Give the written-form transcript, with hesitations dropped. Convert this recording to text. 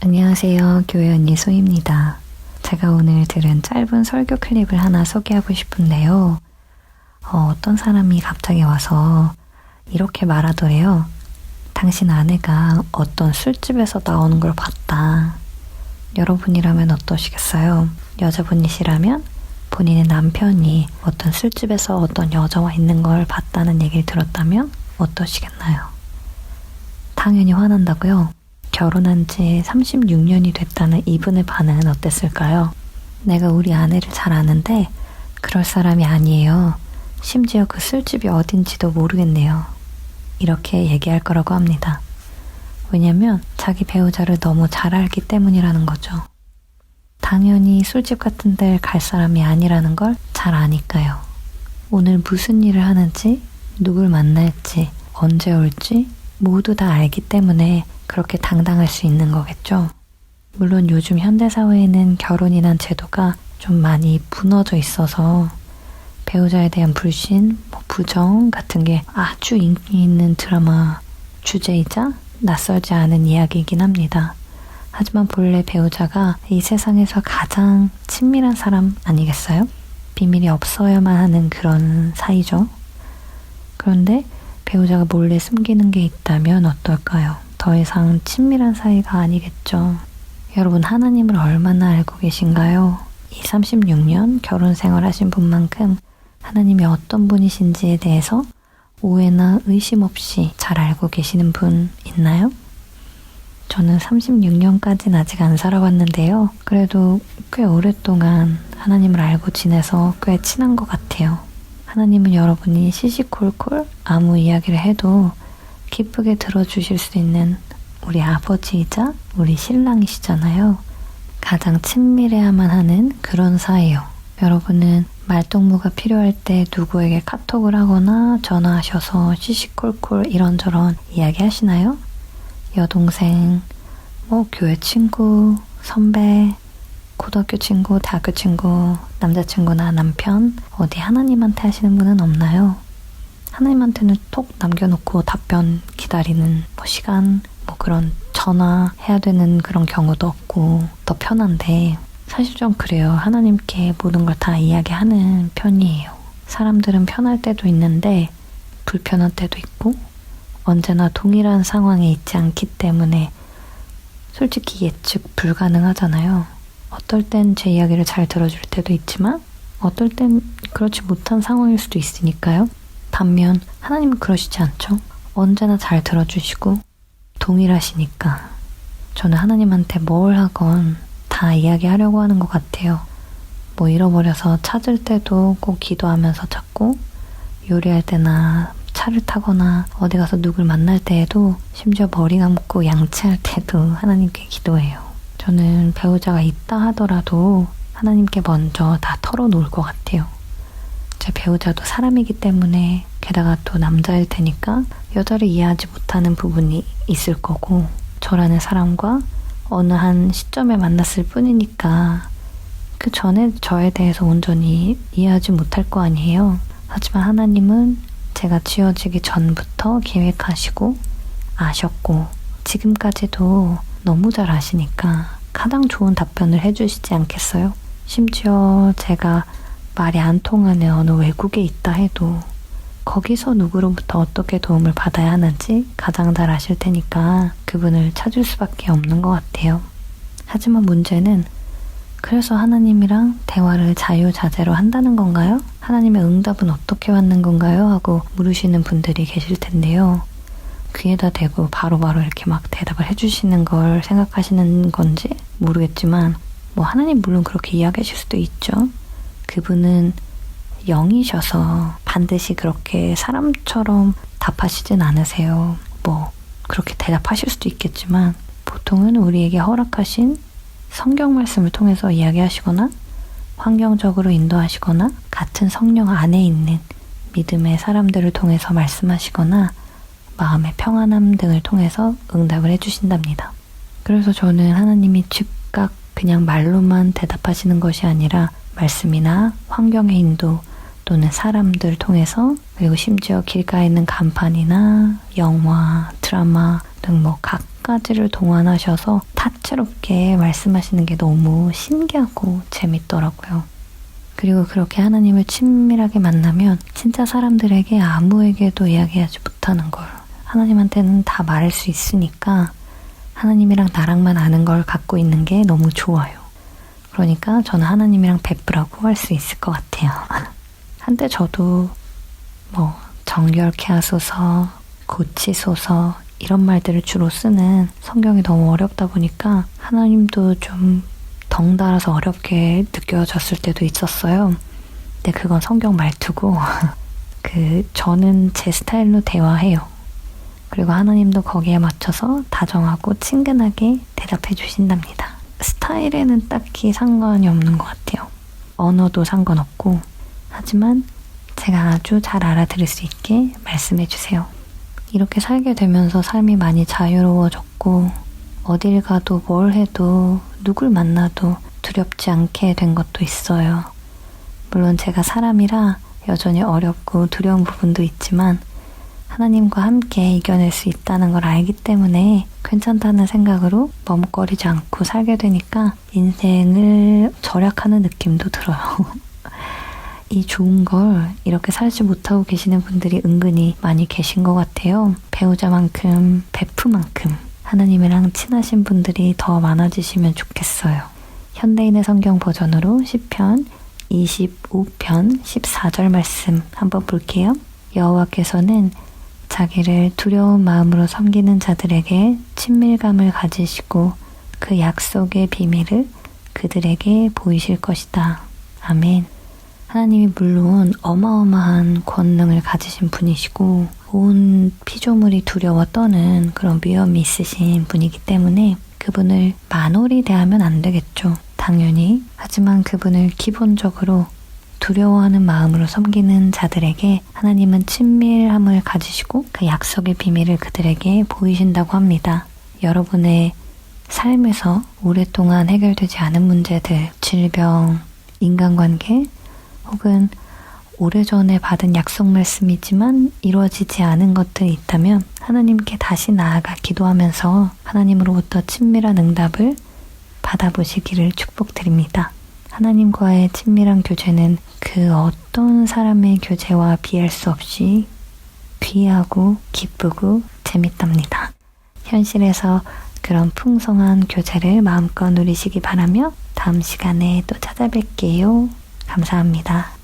안녕하세요. 교회 언니 소희입니다. 제가 오늘 들은 짧은 설교 클립을 하나 소개하고 싶은데요. 어떤 사람이 갑자기 와서 이렇게 말하더래요. 당신 아내가 어떤 술집에서 나오는 걸 봤다. 여러분이라면 어떠시겠어요? 여자분이시라면 본인의 남편이 어떤 술집에서 어떤 여자와 있는 걸 봤다는 얘기를 들었다면 어떠시겠나요? 당연히 화난다고요? 결혼한 지 36년이 됐다는 이분의 반응은 어땠을까요? 내가 우리 아내를 잘 아는데 그럴 사람이 아니에요. 심지어 그 술집이 어딘지도 모르겠네요. 이렇게 얘기할 거라고 합니다. 왜냐면 자기 배우자를 너무 잘 알기 때문이라는 거죠. 당연히 술집 같은 데를 갈 사람이 아니라는 걸 잘 아니까요. 오늘 무슨 일을 하는지, 누굴 만날지, 언제 올지 모두 다 알기 때문에 그렇게 당당할 수 있는 거겠죠. 물론 요즘 현대사회에는 결혼이란 제도가 좀 많이 무너져 있어서 배우자에 대한 불신, 부정 같은 게 아주 인기 있는 드라마 주제이자 낯설지 않은 이야기이긴 합니다. 하지만 본래 배우자가 이 세상에서 가장 친밀한 사람 아니겠어요? 비밀이 없어야만 하는 그런 사이죠. 그런데 배우자가 몰래 숨기는 게 있다면 어떨까요? 더 이상 친밀한 사이가 아니겠죠. 여러분, 하나님을 얼마나 알고 계신가요? 이 36년 결혼 생활하신 분만큼 하나님이 어떤 분이신지에 대해서 오해나 의심 없이 잘 알고 계시는 분 있나요? 저는 36년까지는 아직 안 살아봤는데요. 그래도 꽤 오랫동안 하나님을 알고 지내서 꽤 친한 것 같아요. 하나님은 여러분이 시시콜콜 아무 이야기를 해도 기쁘게 들어주실 수 있는 우리 아버지이자 우리 신랑이시잖아요. 가장 친밀해야만 하는 그런 사이요. 여러분은 말동무가 필요할 때 누구에게 카톡을 하거나 전화하셔서 시시콜콜 이런저런 이야기 하시나요? 여동생, 교회 친구, 선배, 고등학교 친구, 대학교 친구, 남자친구나 남편, 어디 하나님한테 하시는 분은 없나요? 하나님한테는 톡 남겨놓고 답변 기다리는 시간, 그런 전화해야 되는 그런 경우도 없고 더 편한데 사실 좀 그래요. 하나님께 모든 걸 다 이야기하는 편이에요. 사람들은 편할 때도 있는데 불편한 때도 있고 언제나 동일한 상황에 있지 않기 때문에 솔직히 예측 불가능하잖아요. 어떨 땐 제 이야기를 잘 들어줄 때도 있지만 어떨 땐 그렇지 못한 상황일 수도 있으니까요. 반면 하나님은 그러시지 않죠. 언제나 잘 들어주시고 동일하시니까 저는 하나님한테 뭘 하건 다 이야기하려고 하는 것 같아요. 잃어버려서 찾을 때도 꼭 기도하면서 찾고 요리할 때나 차를 타거나 어디 가서 누굴 만날 때에도 심지어 머리 감고 양치할 때도 하나님께 기도해요. 저는 배우자가 있다 하더라도 하나님께 먼저 다 털어놓을 것 같아요. 제 배우자도 사람이기 때문에 게다가 또 남자일 테니까 여자를 이해하지 못하는 부분이 있을 거고 저라는 사람과 어느 한 시점에 만났을 뿐이니까 그 전에 저에 대해서 온전히 이해하지 못할 거 아니에요. 하지만 하나님은 제가 지어지기 전부터 계획하시고 아셨고 지금까지도 너무 잘 아시니까 가장 좋은 답변을 해주시지 않겠어요? 심지어 제가 말이 안 통하는 어느 외국에 있다 해도 거기서 누구로부터 어떻게 도움을 받아야 하는지 가장 잘 아실 테니까 그분을 찾을 수밖에 없는 것 같아요. 하지만 문제는 그래서 하나님이랑 대화를 자유자재로 한다는 건가요? 하나님의 응답은 어떻게 왔는 건가요? 하고 물으시는 분들이 계실 텐데요. 귀에다 대고 바로바로 이렇게 막 대답을 해주시는 걸 생각하시는 건지 모르겠지만 하나님 물론 그렇게 이야기하실 수도 있죠. 그분은 영이셔서 반드시 그렇게 사람처럼 답하시진 않으세요. 그렇게 대답하실 수도 있겠지만 보통은 우리에게 허락하신 성경 말씀을 통해서 이야기하시거나 환경적으로 인도하시거나 같은 성령 안에 있는 믿음의 사람들을 통해서 말씀하시거나 마음의 평안함 등을 통해서 응답을 해주신답니다. 그래서 저는 하나님이 즉각 그냥 말로만 대답하시는 것이 아니라 말씀이나 환경의 인도 또는 사람들 통해서 그리고 심지어 길가에 있는 간판이나 영화, 드라마 등 각 가지를 동원하셔서 다채롭게 말씀하시는 게 너무 신기하고 재밌더라고요. 그리고 그렇게 하나님을 친밀하게 만나면 진짜 사람들에게 아무에게도 이야기하지 못하는 걸 하나님한테는 다 말할 수 있으니까 하나님이랑 나랑만 아는 걸 갖고 있는 게 너무 좋아요. 그러니까 저는 하나님이랑 베프라고 할 수 있을 것 같아요. 한때 저도 정결케 하소서, 고치소서 이런 말들을 주로 쓰는 성경이 너무 어렵다 보니까 하나님도 좀 덩달아서 어렵게 느껴졌을 때도 있었어요. 근데 그건 성경 말투고 저는 제 스타일로 대화해요. 그리고 하나님도 거기에 맞춰서 다정하고 친근하게 대답해 주신답니다. 스타일에는 딱히 상관이 없는 것 같아요. 언어도 상관없고 하지만 제가 아주 잘 알아들을 수 있게 말씀해 주세요. 이렇게 살게 되면서 삶이 많이 자유로워졌고 어딜 가도 뭘 해도 누굴 만나도 두렵지 않게 된 것도 있어요. 물론 제가 사람이라 여전히 어렵고 두려운 부분도 있지만 하나님과 함께 이겨낼 수 있다는 걸 알기 때문에 괜찮다는 생각으로 머뭇거리지 않고 살게 되니까 인생을 절약하는 느낌도 들어요. 이 좋은 걸 이렇게 살지 못하고 계시는 분들이 은근히 많이 계신 것 같아요. 배우자만큼 베프만큼 하나님이랑 친하신 분들이 더 많아지시면 좋겠어요. 현대인의 성경 버전으로 시편 25편 14절 말씀 한번 볼게요. 여호와께서는 자기를 두려운 마음으로 섬기는 자들에게 친밀감을 가지시고 그 약속의 비밀을 그들에게 보이실 것이다. 아멘. 하나님이 물론 어마어마한 권능을 가지신 분이시고 온 피조물이 두려워 떠는 그런 위엄이 있으신 분이기 때문에 그분을 만홀히 대하면 안 되겠죠. 당연히. 하지만 그분을 기본적으로 두려워하는 마음으로 섬기는 자들에게 하나님은 친밀함을 가지시고 그 약속의 비밀을 그들에게 보이신다고 합니다. 여러분의 삶에서 오랫동안 해결되지 않은 문제들, 질병, 인간관계, 혹은 오래전에 받은 약속 말씀이지만 이루어지지 않은 것들이 있다면 하나님께 다시 나아가 기도하면서 하나님으로부터 친밀한 응답을 받아보시기를 축복드립니다. 하나님과의 친밀한 교제는 그 어떤 사람의 교제와 비할 수 없이 귀하고 기쁘고 재밌답니다. 현실에서 그런 풍성한 교제를 마음껏 누리시기 바라며 다음 시간에 또 찾아뵐게요. 감사합니다.